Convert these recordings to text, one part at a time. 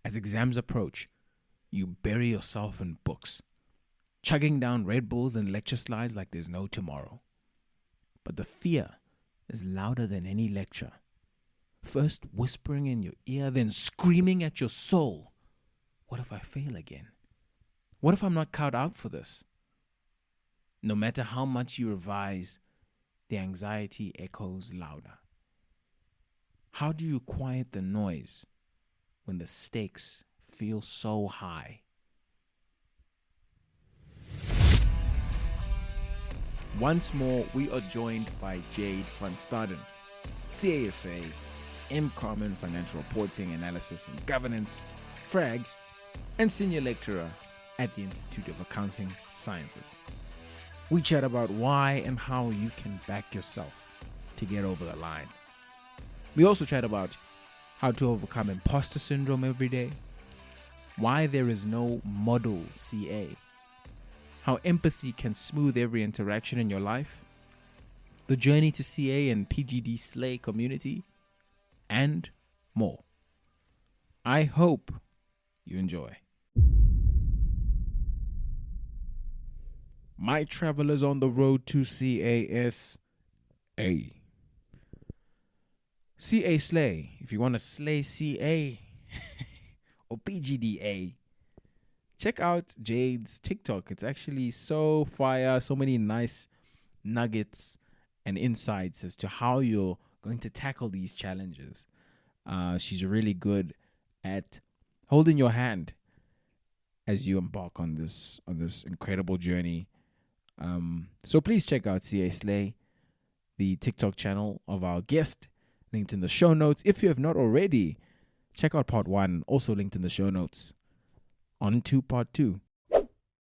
As exams approach, you bury yourself in books, chugging down Red Bulls and lecture slides like there's no tomorrow. But the fear is louder than any lecture. First whispering in your ear, then screaming at your soul. What if I fail again? What if I'm not cut out for this? No matter how much you revise, the anxiety echoes louder. How do you quiet the noise when the stakes feel so high? Once more, we are joined by Jayde van Staden, CA MCom in Financial Reporting, Analysis and Governance, FRAG, and Senior Lecturer at the Institute of Accounting Sciences. We chat about why and how you can back yourself to get over the line. We also chat about how to overcome imposter syndrome every day, why there is no model CA, how empathy can smooth every interaction in your life, the journey to CA and PGD-Slay community, and more. I hope you enjoy. My travelers on the road to CASA. CA Slay. If you want to slay CA or PGDA, check out Jayde's TikTok. It's actually so fire, so many nice nuggets and insights as to how you're going to tackle these challenges. She's really good at holding your hand as you embark on this incredible journey. So please check out CA Slay, the TikTok channel of our guest, linked in the show notes. If you have not already, check out part 1, also linked in the show notes. On to part 2.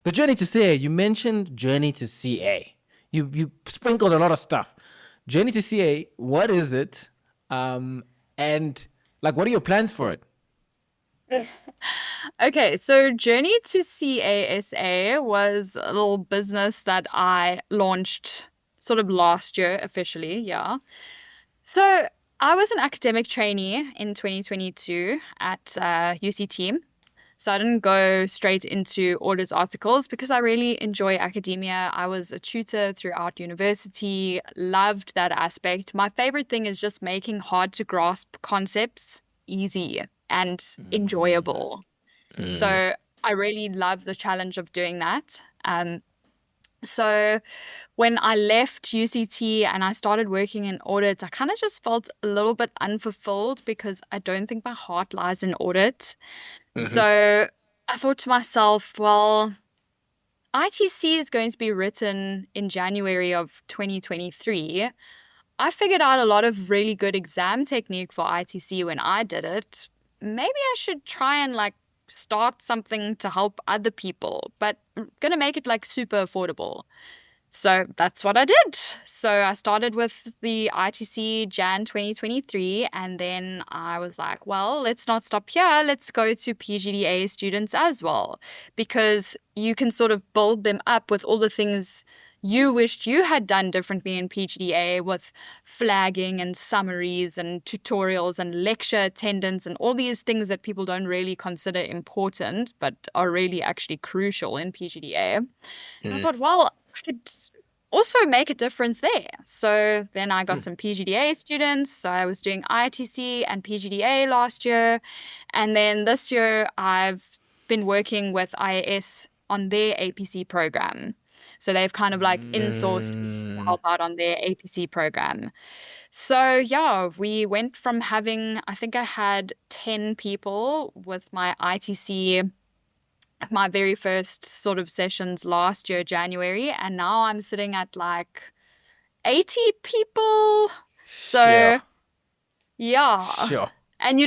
The journey to CA. You mentioned journey to CA. You sprinkled a lot of stuff. Journey to CA, what is it? And like, what are your plans for it? Okay, so Journey to CASA was a little business that I launched sort of last year officially, yeah. So I was an academic trainee in 2022 at UCT. So I didn't go straight into audit articles because I really enjoy academia. I was a tutor throughout university, loved that aspect. My favorite thing is just making hard to grasp concepts easy and enjoyable. So I really love the challenge of doing that. So when I left UCT and I started working in audit, I kind of just felt a little bit unfulfilled because I don't think my heart lies in audit. So I thought to myself, well, ITC is going to be written in January of 2023. I figured out a lot of really good exam technique for ITC when I did it. Maybe I should try and start something to help other people, but I'm gonna make it super affordable. So that's what I did. So I started with the ITC Jan 2023, and then I was like, well, let's not stop here. Let's go to PGDA students as well, because you can sort of build them up with all the things you wished you had done differently in PGDA, with flagging and summaries and tutorials and lecture attendance and all these things that people don't really consider important but are really actually crucial in PGDA. And I thought, well, I could also make a difference there. So then I got some PGDA students. So I was doing ITC and PGDA last year. And then this year I've been working with IAS on their APC program. So they've kind of insourced me to help out on their APC program. So yeah, we went from having, I think I had 10 people with my ITC, my very first sort of sessions last year, January, and now I'm sitting at 80 people. So yeah. Sure. And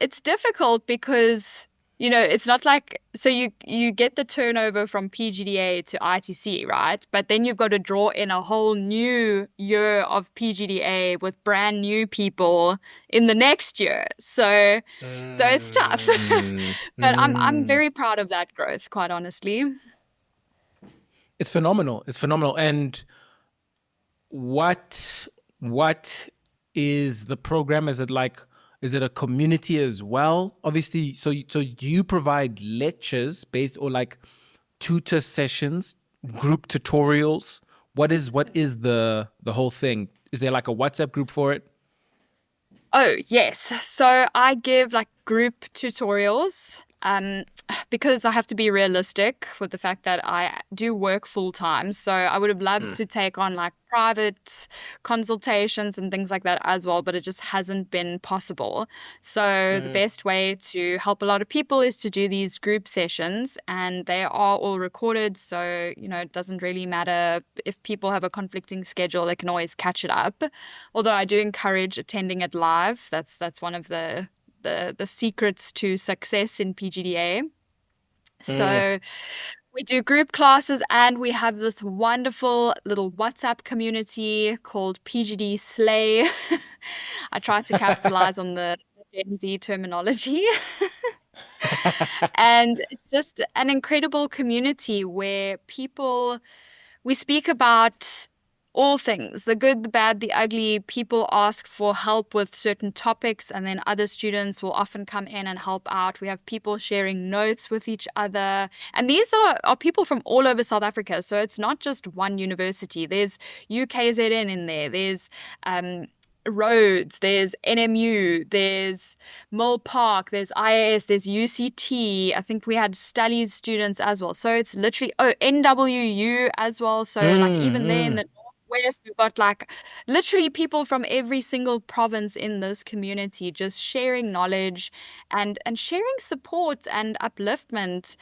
it's difficult because it's not so you get the turnover from PGDA to ITC, right? But then you've got to draw in a whole new year of PGDA with brand new people in the next year. So it's tough. But I'm very proud of that growth, quite honestly. It's phenomenal. It's phenomenal. And what is the program? Is it Is it a community as well? Obviously, so do you provide lectures based or like tutor sessions, group tutorials? What is the whole thing? Is there like a WhatsApp group for it? Oh, yes. So I give like group tutorials because I have to be realistic with the fact that I do work full time. So I would have loved to take on like private consultations and things like that as well, but it just hasn't been possible. So the best way to help a lot of people is to do these group sessions, and they are all recorded. So, it doesn't really matter if people have a conflicting schedule, they can always catch it up. Although I do encourage attending it live. That's one of the secrets to success in PGDA. So we do group classes, and we have this wonderful little WhatsApp community called PGD-Slay. I try to capitalize on the Gen Z terminology. And it's just an incredible community where we speak about all things, the good, the bad, the ugly. People ask for help with certain topics, and then other students will often come in and help out. We have people sharing notes with each other. And these are people from all over South Africa. So it's not just one university. There's UKZN in there. There's Rhodes, there's NMU, there's Mill Park, there's IAS, there's UCT. I think we had Stelly's students as well. So it's literally, NWU as well. So like even there in the Northwest, we've got like literally people from every single province in this community just sharing knowledge and sharing support and upliftment.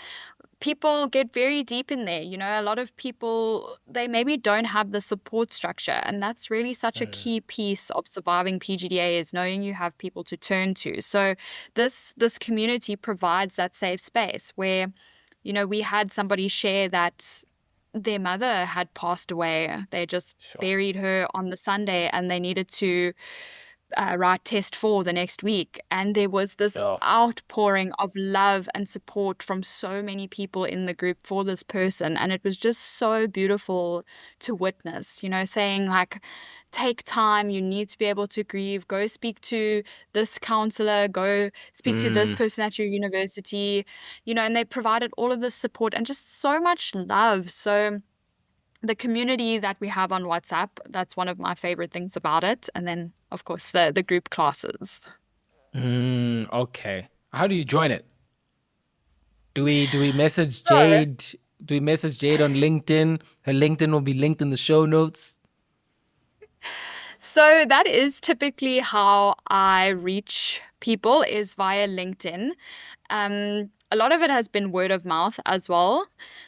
People get very deep in there. A lot of people, they maybe don't have the support structure. And that's really such a key piece of surviving PGDA, is knowing you have people to turn to. So this community provides that safe space where, we had somebody share that their mother had passed away. They just buried her on the Sunday, and they needed to write test 4 the next week, and there was this outpouring of love and support from so many people in the group for this person, and it was just so beautiful to witness, saying like, take time, you need to be able to grieve, go speak to this counselor, go speak to this person at your university, and they provided all of this support and just so much love. So the community that we have on WhatsApp, that's one of my favorite things about it. And then, of course, the group classes. Okay. How do you join it? Do we message Jayde? Do we message Jayde on LinkedIn? Her LinkedIn will be linked in the show notes. So that is typically how I reach people, is via LinkedIn. A lot of it has been word of mouth as well.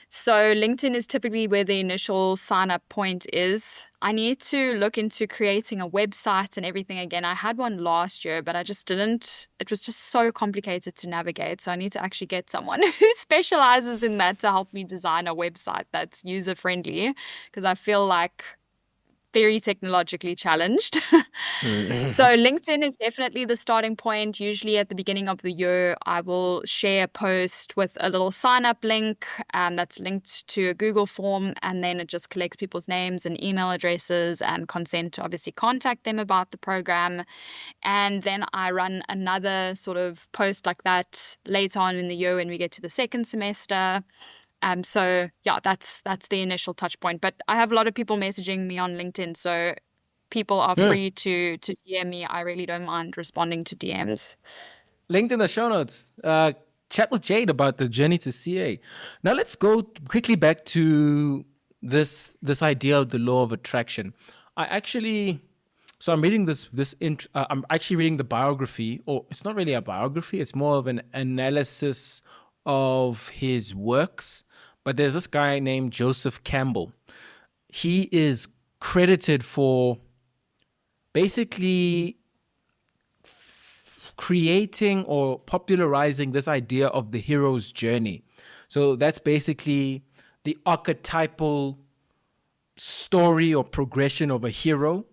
So LinkedIn is typically where the initial sign-up point is. I need to look into creating a website and everything again. I had one last year, but I just didn't. It was just so complicated to navigate. So I need to actually get someone who specializes in that to help me design a website that's user-friendly, because I feel like very technologically challenged. So LinkedIn is definitely the starting point. Usually at the beginning of the year, I will share a post with a little sign-up link that's linked to a Google form, and then it just collects people's names and email addresses and consent to obviously contact them about the program. And then I run another sort of post like that later on in the year when we get to the second semester. So yeah, that's the initial touch point. But I have a lot of people messaging me on LinkedIn, so people are free to DM me. I really don't mind responding to DMs. Linked in the show notes. Chat with Jayde about the journey to CA. Now let's go quickly back to this idea of the law of attraction. I'm reading I'm actually reading the biography, or it's not really a biography. It's more of an analysis of his works. But there's this guy named Joseph Campbell. He is credited for basically creating or popularizing this idea of the hero's journey. So that's basically the archetypal story or progression of a hero.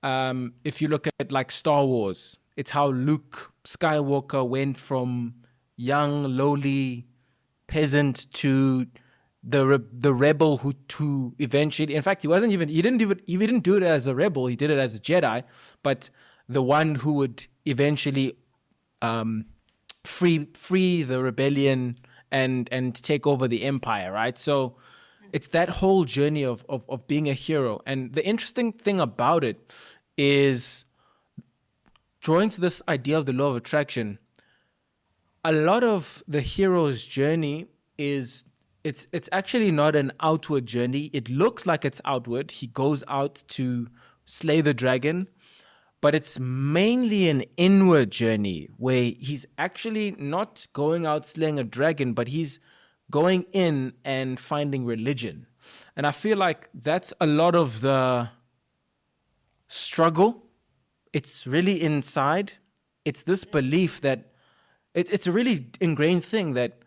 If you look at like Star Wars, it's how Luke Skywalker went from young, lowly peasant to the rebel who eventually, in fact, he didn't do it as a rebel, he did it as a Jedi, but the one who would eventually free the rebellion and take over the empire, right? So it's that whole journey of being a hero. And the interesting thing about it is, drawing to this idea of the law of attraction, a lot of the hero's journey is, it's actually not an outward journey. It looks like it's outward. He goes out to slay the dragon, but it's mainly an inward journey where he's actually not going out slaying a dragon, but he's going in and finding religion. And I feel like that's a lot of the struggle. It's really inside. It's this belief that it's a really ingrained thing that,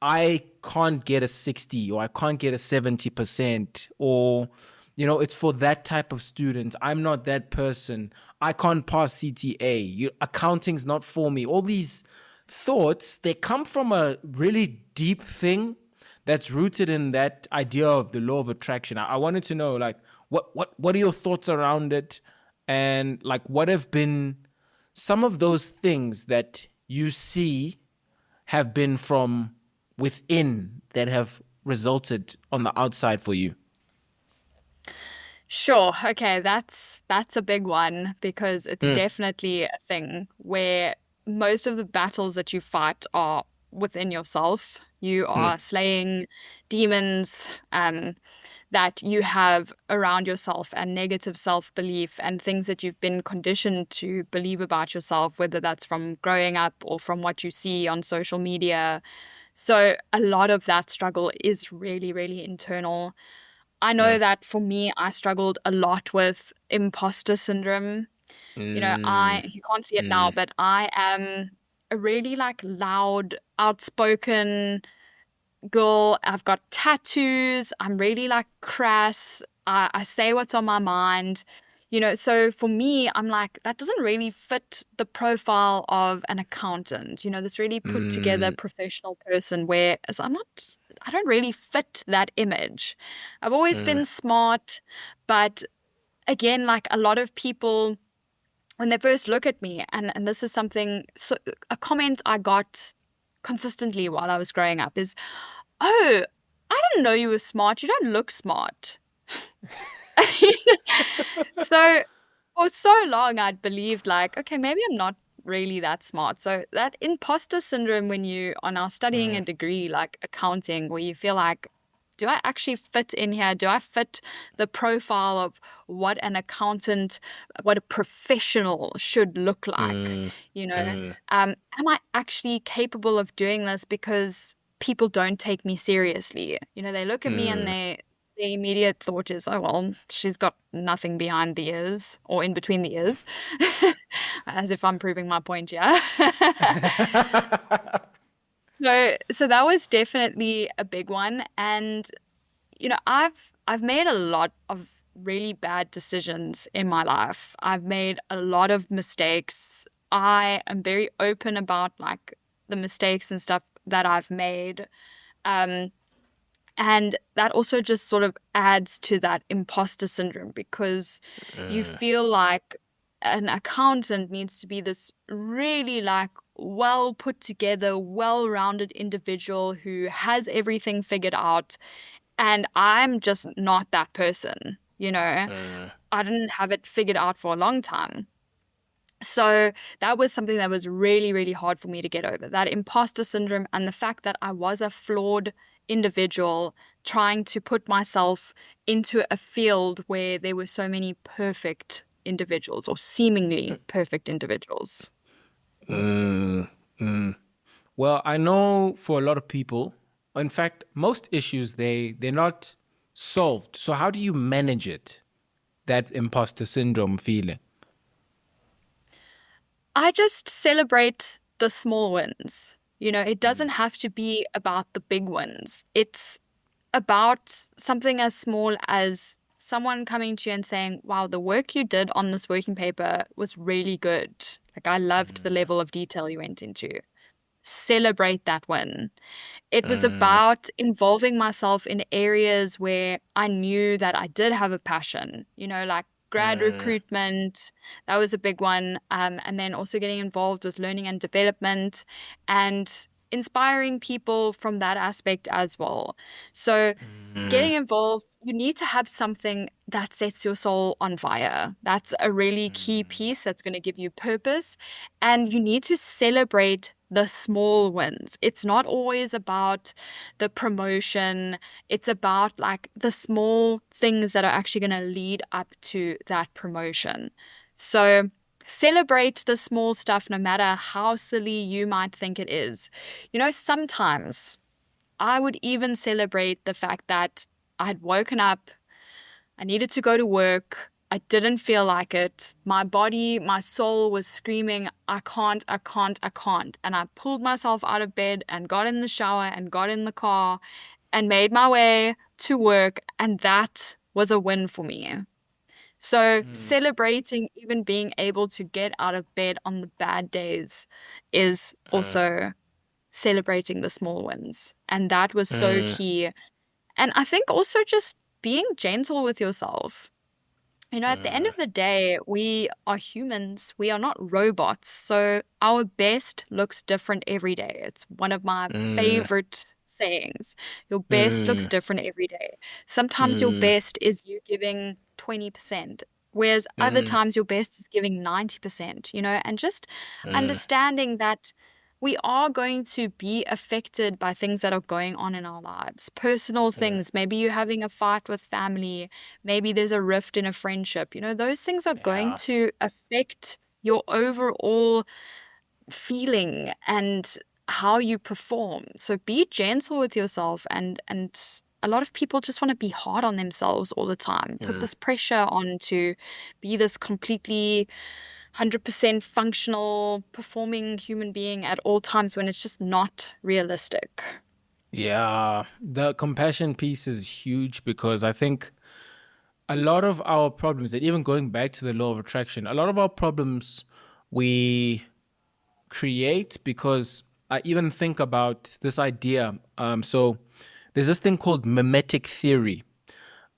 I can't get a 60 or I can't get a 70%, or, it's for that type of student. I'm not that person. I can't pass CTA. Accounting's not for me. All these thoughts, they come from a really deep thing that's rooted in that idea of the law of attraction. I wanted to know, like, what are your thoughts around it? And like, what have been some of those things that you see have been from within that have resulted on the outside for you? Sure. Okay, that's a big one, because it's definitely a thing where most of the battles that you fight are within yourself. You are slaying demons that you have around yourself, and negative self-belief and things that you've been conditioned to believe about yourself, whether that's from growing up or from what you see on social media. So a lot of that struggle is really, really internal. I know that for me, I struggled a lot with imposter syndrome. You can't see it now, but I am a really loud, outspoken girl. I've got tattoos. I'm really crass. I say what's on my mind. So for me, I'm like, that doesn't really fit the profile of an accountant, this really put together professional person, whereas I don't really fit that image. I've always been smart, but again, a lot of people, when they first look at me, and this is a comment I got consistently while I was growing up is, "Oh, I didn't know you were smart. You don't look smart." So for so long, I'd believed okay, maybe I'm not really that smart. So that imposter syndrome, when you are now studying a degree like accounting, where you feel like, do I actually fit in here? Do I fit the profile of what an accountant, what a professional should look like? Am I actually capable of doing this? Because people don't take me seriously. They look at me and the immediate thought is, oh, well, she's got nothing behind the ears or in between the ears, as if I'm proving my point, yeah. So that was definitely a big one. And, I've made a lot of really bad decisions in my life. I've made a lot of mistakes. I am very open about the mistakes and stuff that I've made. And that also just sort of adds to that imposter syndrome, because you feel like an accountant needs to be this really well put together, well-rounded individual who has everything figured out. And I'm just not that person, I didn't have it figured out for a long time. So that was something that was really, really hard for me to get over, that imposter syndrome, and the fact that I was a flawed individual trying to put myself into a field where there were so many perfect individuals, or seemingly perfect individuals. Well, I know for a lot of people, in fact, most issues, they're not solved. So how do you manage it, that imposter syndrome feeling? I just celebrate the small wins. It doesn't have to be about the big wins. It's about something as small as someone coming to you and saying, wow, the work you did on this working paper was really good. I loved the level of detail you went into. Celebrate that win. It was about involving myself in areas where I knew that I did have a passion, grad recruitment. That was a big one. And then also getting involved with learning and development and inspiring people from that aspect as well. So getting involved, you need to have something that sets your soul on fire. That's a really key piece that's going to give you purpose. And you need to celebrate the small wins. It's not always about the promotion. It's about like the small things that are actually going to lead up to that promotion. So celebrate the small stuff, no matter how silly you might think it is. You know, sometimes I would even celebrate the fact that I had woken up, I needed to go to work, I didn't feel like it. My body, my soul was screaming, I can't, I can't, I can't. And I pulled myself out of bed and got in the shower and got in the car and made my way to work. And that was a win for me. So celebrating even being able to get out of bed on the bad days is also celebrating the small wins. And that was so key. And I think also just being gentle with yourself. You know, at the end of the day, we are humans. We are not robots. So our best looks different every day. It's one of my favorite sayings. Your best looks different every day. Sometimes your best is you giving 20%, whereas other times your best is giving 90%, you know, and just understanding that we are going to be affected by things that are going on in our lives, personal things. Maybe you're having a fight with family. Maybe there's a rift in a friendship. You know, those things are going to affect your overall feeling and how you perform. So be gentle with yourself. And a lot of people just want to be hard on themselves all the time, put this pressure on to be this completely 100% functional, performing human being at all times when it's just not realistic. Yeah, the compassion piece is huge because I think a lot of our problems, and even going back to the law of attraction, a lot of our problems we create because I even think about this idea. So there's this thing called mimetic theory.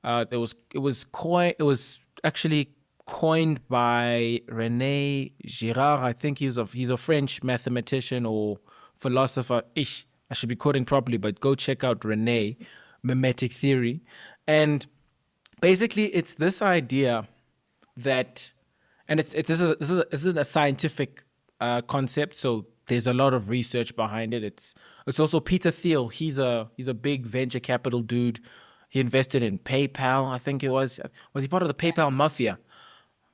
It was actually coined by René Girard. I think he's a French mathematician or philosopher. I should be quoting properly, but go check out René, mimetic theory. And basically it's this idea that, and this is a scientific concept, so there's a lot of research behind it. It's also Peter Thiel. He's a big venture capital dude. He invested in PayPal. I think it was he part of the PayPal mafia?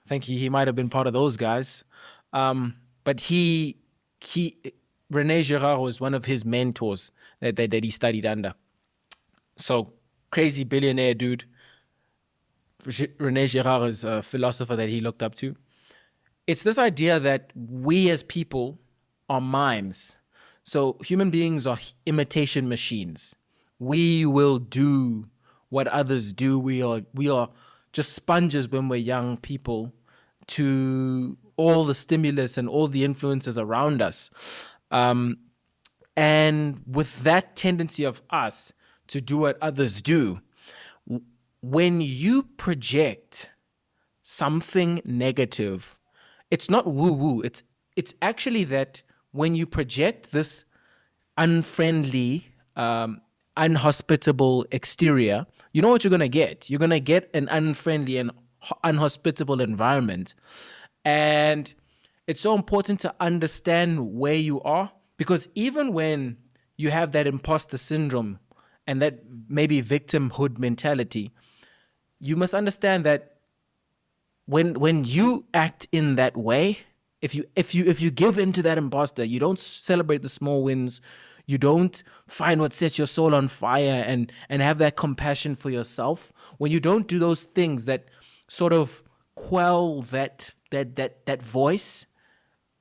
I think he might have been part of those guys. But René Girard was one of his mentors that he studied under. So crazy billionaire dude. René Girard is a philosopher that he looked up to. It's this idea that we as people are mimes. So human beings are imitation machines. We will do what others do. We are just sponges when we're young people to all the stimulus and all the influences around us. And with that tendency of us to do what others do, when you project something negative, it's not woo-woo. It's actually that when you project this unfriendly, unhospitable exterior, you know what you're going to get? You're going to get an unfriendly and unhospitable environment. And it's so important to understand where you are, because even when you have that imposter syndrome and that maybe victimhood mentality, you must understand that when you act in that way, if you give in to that imposter, you don't celebrate the small wins, you don't find what sets your soul on fire and have that compassion for yourself, when you don't do those things that sort of quell that voice,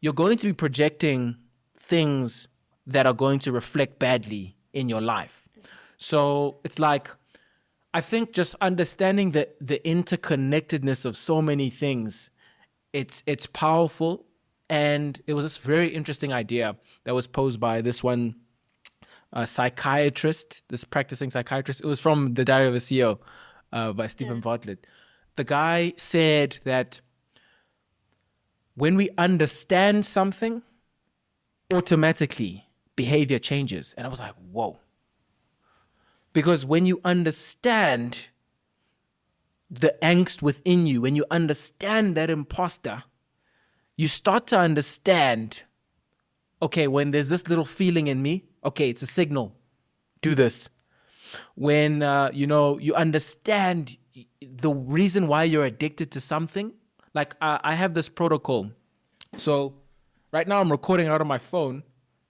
you're going to be projecting things that are going to reflect badly in your life. So it's like, I think just understanding the interconnectedness of so many things, it's powerful. And it was this very interesting idea that was posed by this one psychiatrist, this practicing psychiatrist. It was from The Diary of a CEO by Stephen Bartlett. the guy said that when we understand something, automatically behavior changes. And I was like, whoa. Because when you understand the angst within you, when you understand that imposter, you start to understand, okay, when there's this little feeling in me, okay, it's a signal, do this. When, you understand the reason why you're addicted to something. Like, I have this protocol. So right now I'm recording out of my phone,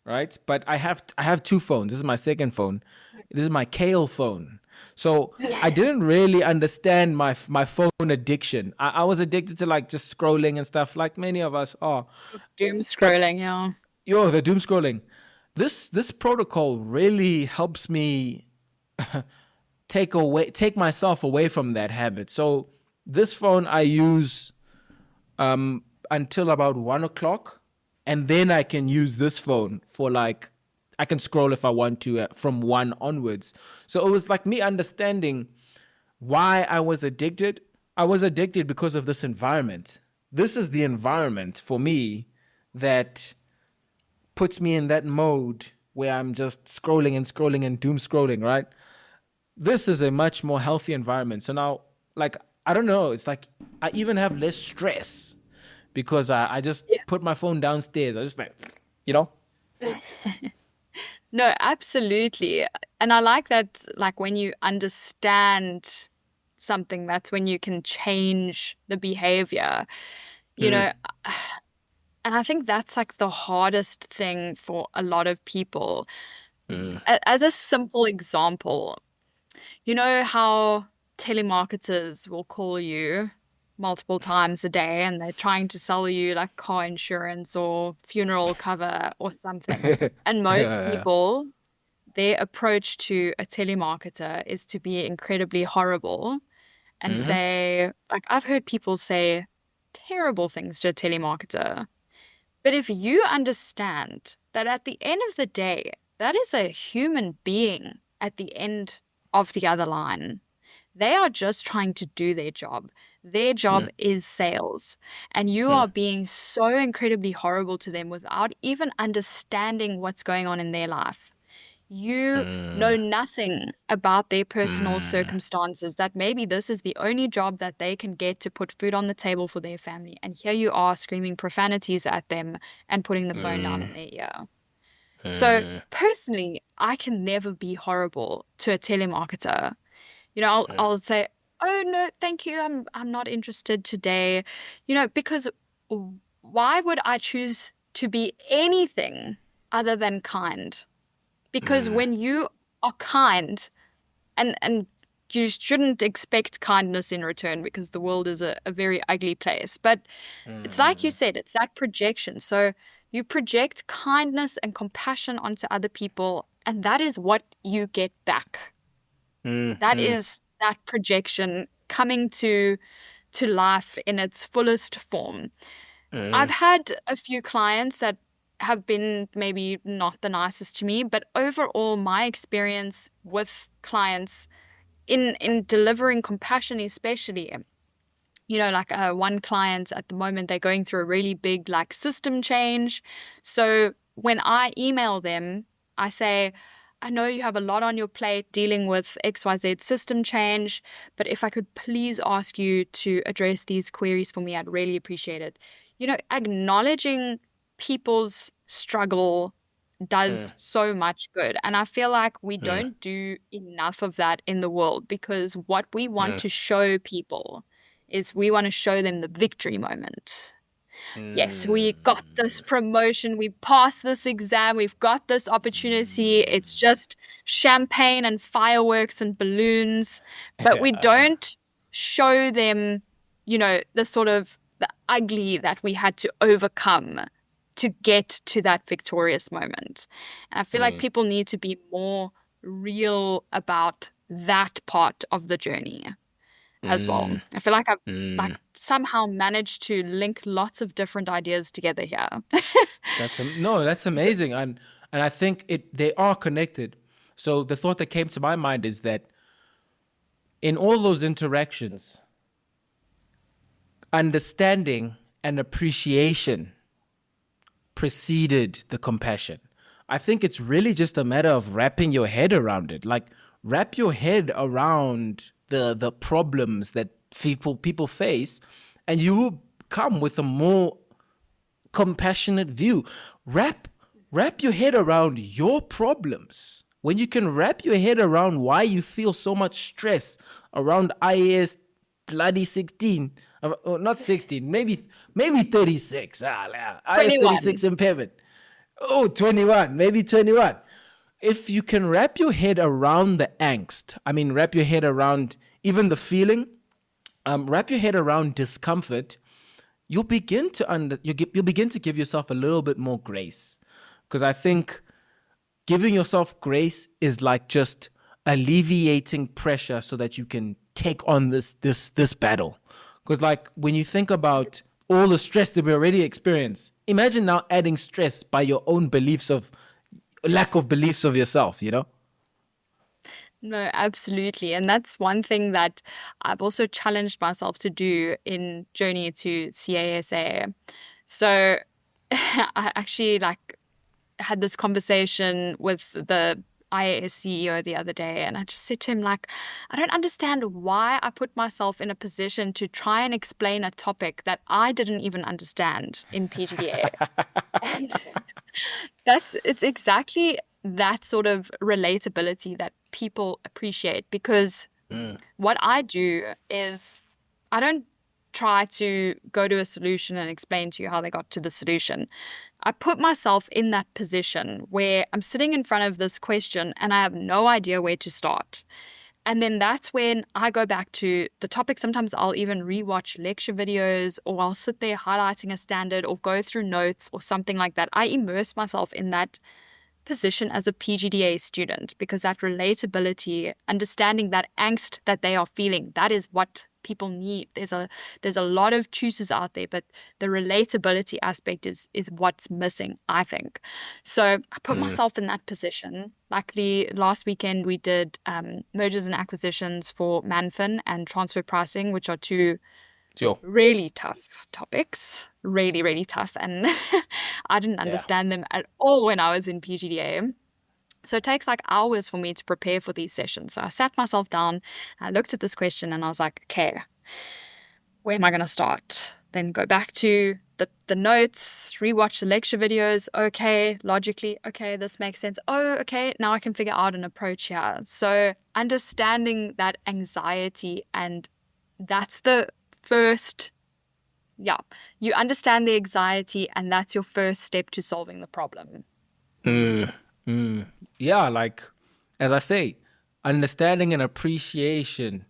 right? But I have two phones. This is my second phone. This is my Kale phone. So I didn't really understand my phone addiction. I was addicted to like just scrolling and stuff, like many of us are. Doom scrolling, yeah. The doom scrolling. This protocol really helps me take myself away from that habit. So this phone I use until about 1:00, and then I can use this phone for like, I can scroll if I want to from 1 onwards. So it was like me understanding why I was addicted. I was addicted because of this environment. This is the environment for me that puts me in that mode where I'm just scrolling and doom scrolling, right? This is a much more healthy environment. So now, like, I don't know, it's like I even have less stress because I just put my phone downstairs. I just like, No, absolutely. And I like that, like, when you understand something, that's when you can change the behavior, you know. And I think that's like the hardest thing for a lot of people. As a simple example, you know how telemarketers will call you multiple times a day and they're trying to sell you like car insurance or funeral cover or something. And most people, their approach to a telemarketer is to be incredibly horrible and say, like, I've heard people say terrible things to a telemarketer. But if you understand that at the end of the day, that is a human being at the end of the other line. They are just trying to do their job. Their job is sales. And you are being so incredibly horrible to them without even understanding what's going on in their life. You know nothing about their personal circumstances, that maybe this is the only job that they can get to put food on the table for their family. And here you are screaming profanities at them and putting the phone down in their ear. So personally, I can never be horrible to a telemarketer. I'll say, oh no, thank you, I'm not interested today. Because why would I choose to be anything other than kind? Because when you are kind, and you shouldn't expect kindness in return because the world is a very ugly place. But it's like you said, it's that projection. So you project kindness and compassion onto other people, and that is what you get back. That is that projection coming to life in its fullest form. I've had a few clients that have been maybe not the nicest to me, but overall my experience with clients in delivering compassion, especially, like one client at the moment, they're going through a really big like system change. So when I email them, I say, I know you have a lot on your plate dealing with XYZ system change, but if I could please ask you to address these queries for me, I'd really appreciate it. Acknowledging people's struggle does so much good. And I feel like we don't do enough of that in the world, because what we want to show people is we want to show them the victory moment. Yes, we got this promotion, we passed this exam, we've got this opportunity. It's just champagne and fireworks and balloons, but we don't show them, the sort of the ugly that we had to overcome to get to that victorious moment. And I feel like people need to be more real about that part of the journey as well. I feel like I've like somehow managed to link lots of different ideas together here. That's amazing. And I think they are connected. So the thought that came to my mind is that in all those interactions, understanding and appreciation preceded the compassion. I think it's really just a matter of wrapping your head around it. Like, wrap your head around the problems that people face, and you will come with a more compassionate view. Wrap your head around your problems. When you can wrap your head around why you feel so much stress around IAS bloody 16, or not 16, maybe 36. IAS 36 21. impairment. Oh, 21, maybe 21. If you can wrap your head around the angst, wrap your head around even the feeling, wrap your head around discomfort, you'll begin to give yourself a little bit more grace. Because I think giving yourself grace is like just alleviating pressure so that you can take on this battle. Because like when you think about all the stress that we already experience, imagine now adding stress by your own lack of beliefs of yourself, No, absolutely. And that's one thing that I've also challenged myself to do in Journey to CASA. So I actually had this conversation with the IAS CEO the other day, and I just said to him, I don't understand why I put myself in a position to try and explain a topic that I didn't even understand in PGDA. And it's exactly that sort of relatability that people appreciate, because what I do is I don't try to go to a solution and explain to you how they got to the solution. I put myself in that position where I'm sitting in front of this question and I have no idea where to start. And then that's when I go back to the topic. Sometimes I'll even rewatch lecture videos, or I'll sit there highlighting a standard or go through notes or something like that. I immerse myself in that position as a PGDA student, because that relatability, understanding that angst that they are feeling, that is what people need. There's a lot of choosers out there, but the relatability aspect is what's missing, I think. So I put myself in that position. Like the last weekend, we did mergers and acquisitions for Manfin and transfer pricing, which are two really tough topics, really, really tough. And I didn't understand them at all when I was in PGDA. So it takes hours for me to prepare for these sessions. So I sat myself down, I looked at this question, and I was like, okay, where am I going to start? Then go back to the notes, rewatch the lecture videos. Okay, logically, okay, this makes sense. Oh, okay, now I can figure out an approach here. So understanding that anxiety, and that's the first, you understand the anxiety, and that's your first step to solving the problem. Yeah, as I say, understanding and appreciation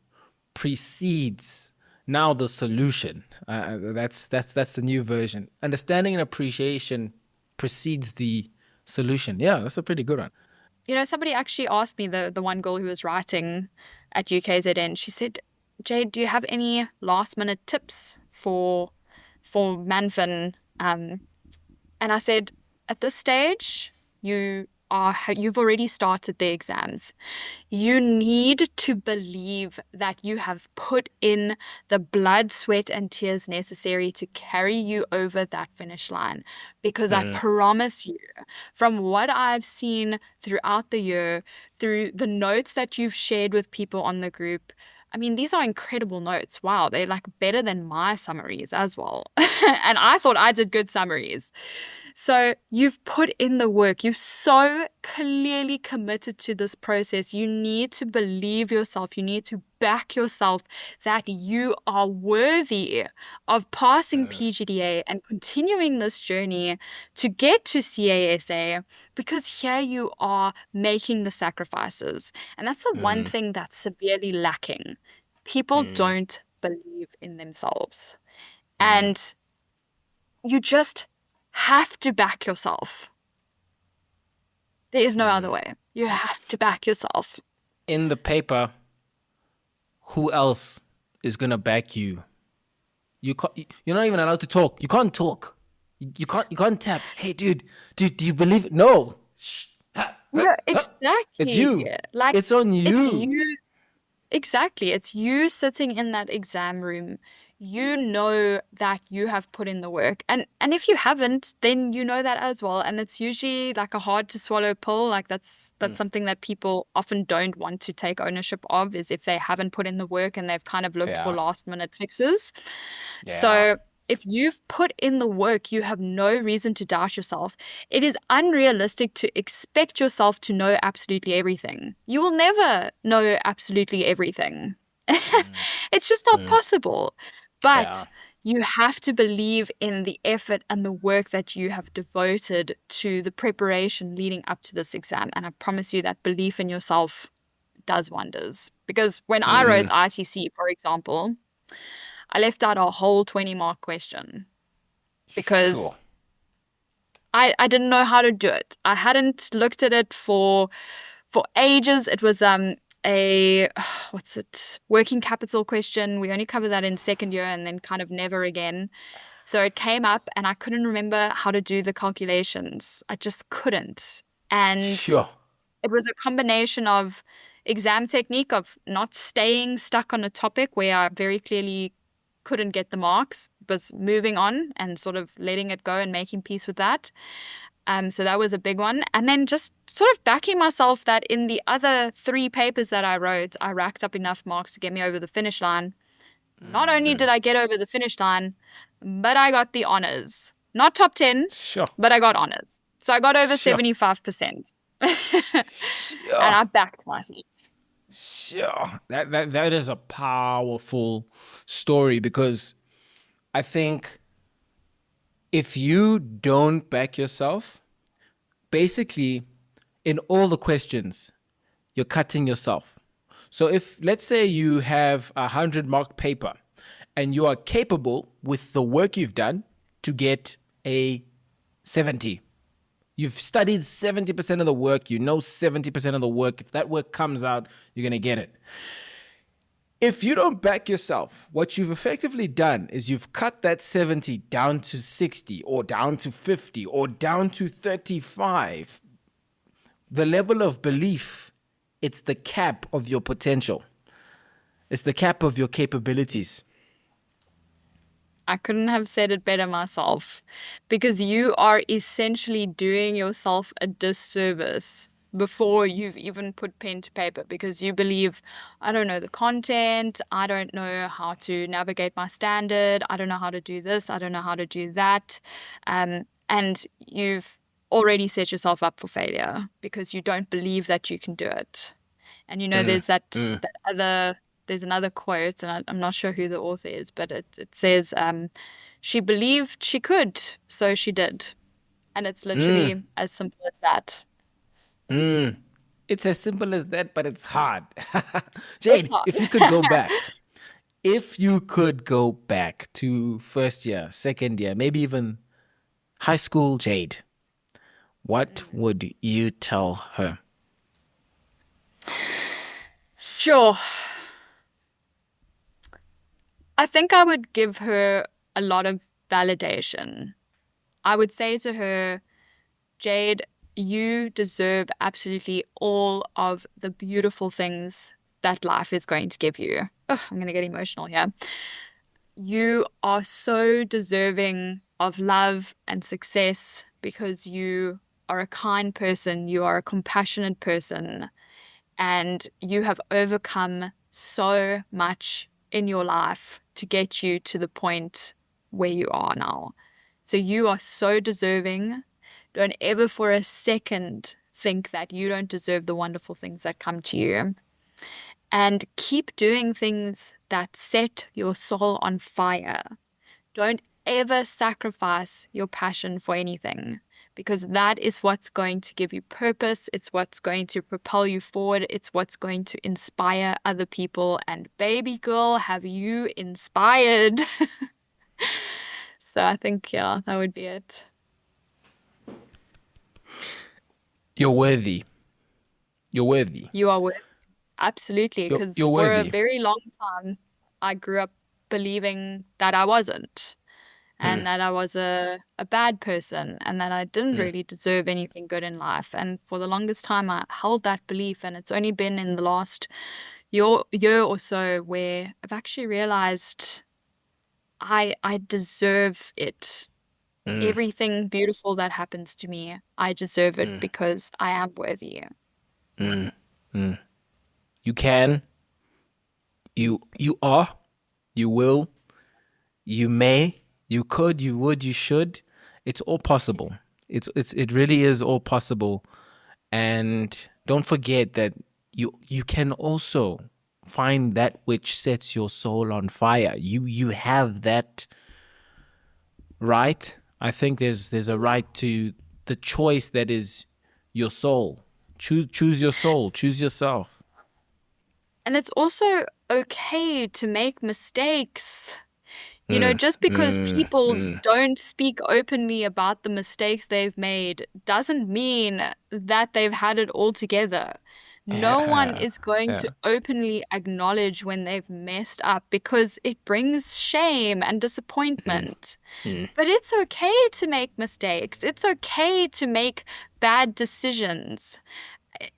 precedes now the solution. That's the new version. Understanding and appreciation precedes the solution. Yeah, that's a pretty good one. Somebody actually asked me, the one girl who was writing at UKZN, she said, Jayde, do you have any last minute tips for Manfin? And I said, at this stage, you've already started the exams. You need to believe that you have put in the blood, sweat, and tears necessary to carry you over that finish line. Because I promise you, from what I've seen throughout the year, through the notes that you've shared with people on the group, these are incredible notes. Wow, they're better than my summaries as well. And I thought I did good summaries. So you've put in the work. You've so clearly committed to this process. You need to believe yourself. You need to back yourself that you are worthy of passing PGDA and continuing this journey to get to CASA, because here you are making the sacrifices. And that's the one thing that's severely lacking. People don't believe in themselves. And you just have to back yourself. There is no other way. You have to back yourself. In the paper, who else is going to back you? You're not even allowed to talk. You can't talk. You can't tap. Hey, dude, do you believe it? No. Shh. Yeah, exactly. It's you. It's on you. It's you. Exactly. It's you sitting in that exam room. you know that you have put in the work. And if you haven't, then you know that as well. And it's usually like a hard to swallow pill. Like that's something that people often don't want to take ownership of, is if they haven't put in the work and they've kind of looked for Yeah. last minute fixes. Yeah. So if you've put in the work, you have no reason to doubt yourself. It is unrealistic to expect yourself to know absolutely everything. You will never know absolutely everything. It's just not possible. But Yeah. you have to believe in the effort and the work that you have devoted to the preparation leading up to this exam. And I promise you that belief in yourself does wonders. Because when I wrote ITC, for example, I left out a whole 20-mark question because Sure. I didn't know how to do it. I hadn't looked at it for ages. It was working capital question. We only covered that in second year and then kind of never again. So it came up and I couldn't remember how to do the calculations. I just couldn't. And Sure. it was a combination of exam technique, of not staying stuck on a topic where I very clearly couldn't get the marks, was moving on and sort of letting it go and making peace with that. So that was a big one. And then just sort of backing myself that in the other 3 papers that I wrote, I racked up enough marks to get me over the finish line. Not only did I get over the finish line, but I got the honors. Not top 10, Sure. but I got honors. So I got over Sure. 75%. Sure. And I backed myself. Sure. That is a powerful story, because I think if you don't back yourself, basically in all the questions, you're cutting yourself. So if, let's say you have a 100-mark paper and you are capable with the work you've done to get a 70. You've studied 70% of the work. You know 70% of the work. If that work comes out, you're going to get it. If you don't back yourself, what you've effectively done is you've cut that 70 down to 60 or down to 50 or down to 35. The level of belief, it's the cap of your potential. It's the cap of your capabilities. I couldn't have said it better myself, because you are essentially doing yourself a disservice before you've even put pen to paper, because you believe, I don't know the content, I don't know how to navigate my standard, I don't know how to do this, I don't know how to do that. And you've already set yourself up for failure because you don't believe that you can do it. And there's there's another quote, and I'm not sure who the author is, but it says, she believed she could, so she did. And it's literally as simple as that. It's as simple as that, but it's hard. It's Jayde, hard. if you could go back to first year, second year, maybe even high school Jayde, what would you tell her? Sure. I think I would give her a lot of validation. I would say to her, Jayde, you deserve absolutely all of the beautiful things that life is going to give you. I'm going to get emotional here. You are so deserving of love and success because you are a kind person, you are a compassionate person, and you have overcome so much in your life to get you to the point where you are now. So you are so deserving. Don't ever for a second think that you don't deserve the wonderful things that come to you. And keep doing things that set your soul on fire. Don't ever sacrifice your passion for anything, because that is what's going to give you purpose. It's what's going to propel you forward. It's what's going to inspire other people. And baby girl, have you inspired? So I think, that would be it. You're worthy. You're worthy. You are worthy. Absolutely. Because You're for a worthy. very long time, I grew up believing that I wasn't. And that I was a bad person, and that I didn't really deserve anything good in life. And for the longest time, I held that belief. And it's only been in the last year or so where I've actually realized I deserve it. Everything beautiful that happens to me, I deserve it because I am worthy. You can, you are, you will, you may, you could, you would, you should. It's all possible. It really is all possible. And don't forget that you can also find that which sets your soul on fire. You have that right. I think there's a right to the choice that is your soul. Choose your soul. Choose yourself. And it's also okay to make mistakes. You know, just because people don't speak openly about the mistakes they've made doesn't mean that they've had it all together. No one is going to openly acknowledge when they've messed up because it brings shame and disappointment. But it's okay to make mistakes. It's okay to make bad decisions.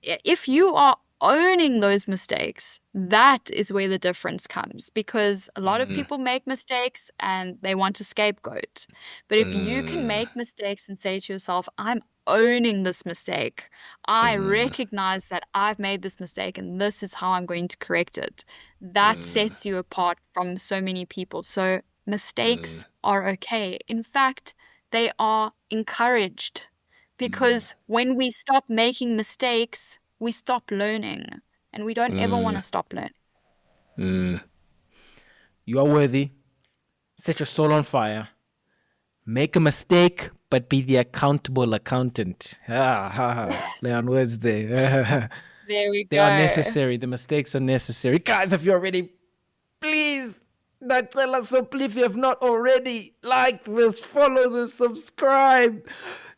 If you are owning those mistakes, that is where the difference comes, because a lot of people make mistakes and they want a scapegoat. But if you can make mistakes and say to yourself, I'm owning this mistake, I recognize that I've made this mistake and this is how I'm going to correct it, that sets you apart from so many people. So mistakes are okay. In fact, they are encouraged, because when we stop making mistakes, we stop learning, and we don't ever want to stop learning. You are worthy. Set your soul on fire. Make a mistake, but be the accountable accountant. Play on words there. There we They go. are necessary. The mistakes are necessary. Guys, if you're ready, please, Nutella Simple, if you have not already, like this, follow this, subscribe.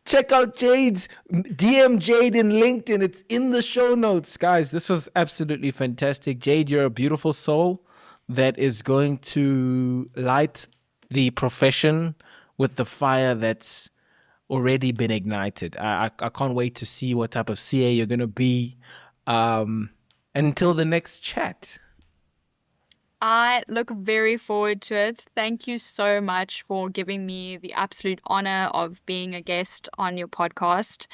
Check out Jayde's, DM Jayde in LinkedIn. It's in the show notes. Guys, this was absolutely fantastic. Jayde, you're a beautiful soul that is going to light the profession with the fire that's already been ignited. I can't wait to see what type of CA you're going to be. Until the next chat. I look very forward to it. Thank you so much for giving me the absolute honor of being a guest on your podcast,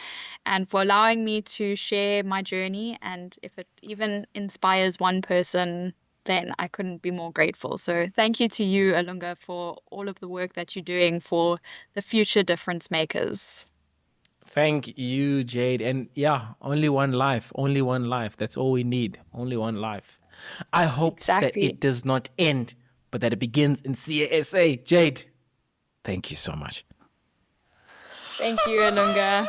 and for allowing me to share my journey. And if it even inspires one person, then I couldn't be more grateful. So thank you to you, Alunga, for all of the work that you're doing for the future difference makers. Thank you, Jayde. And yeah, only one life. Only one life. That's all we need. Only one life. I hope that it does not end, but that it begins in CASA. Jayde, thank you so much. Thank you, Alunga.